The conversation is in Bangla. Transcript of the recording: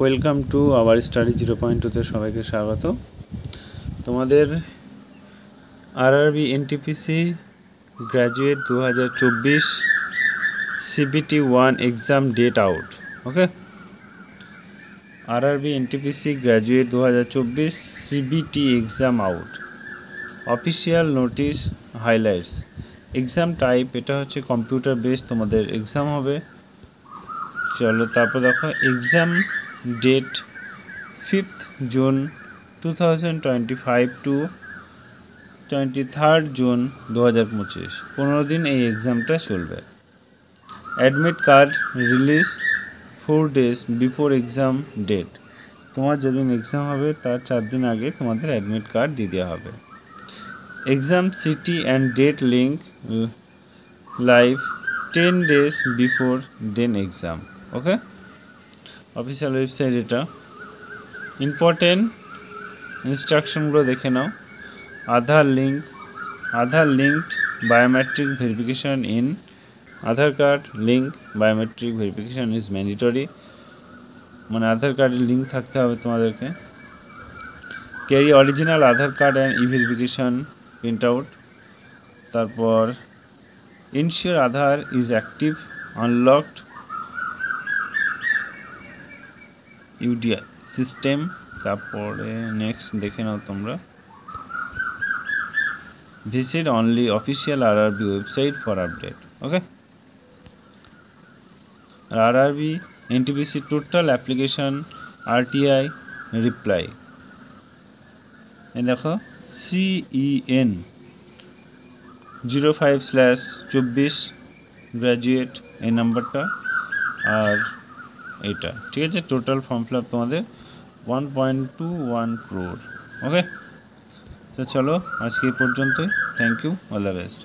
ওয়েলকাম টু আওয়ার স্টাডি 0.2 সবাইকে স্বাগত। তোমাদের RRB NTPC graduate 2024 CBT 1 exam date out. Okay, RRB NTPC graduate 2024 CBT exam out, official notice, highlights. Exam type এটা হচ্ছে কম্পিউটার বেস তোমাদের এক্সাম হবে। চলো তারপর দেখো exam date 5th June 2025 to 23rd June 2025, 15 দিন এই এক্সামটা চলবে। Admit card release 4 days before exam date. তোমার যেদিন এক্সাম হবে তার 4 দিন আগে তোমাদের অ্যাডমিট কার্ড দিয়ে দেওয়া হবে। Exam city and date link live 10 days before then exam. Okay, official website এটা। ইম্পর্টেন্ট ইনস্ট্রাকশনগুলো দেখে নাও। Aadhaar linked biometric verification in Aadhaar card link biometric verification is mandatory, মানে আধার কার্ডের লিঙ্ক থাকতে হবে তোমাদেরকে। Carry original Aadhaar card and e verification print out. তারপর ensure Aadhaar is active unlocked UDI system. তারপরে নেক্সট দেখে নাও তোমরা। Visit only official RRB website for update. Okay, RRB NTPC total application RTI reply দেখো CEN 05/24 গ্র্যাজুয়েট এই নাম্বারটা আর এটা, ঠিক আছে। টোটাল ফর্ম ফিল আপ তোমাদের 1.21 crore। ওকে, তো চলো আজকে এই পর্যন্তই। Thank you, all the best.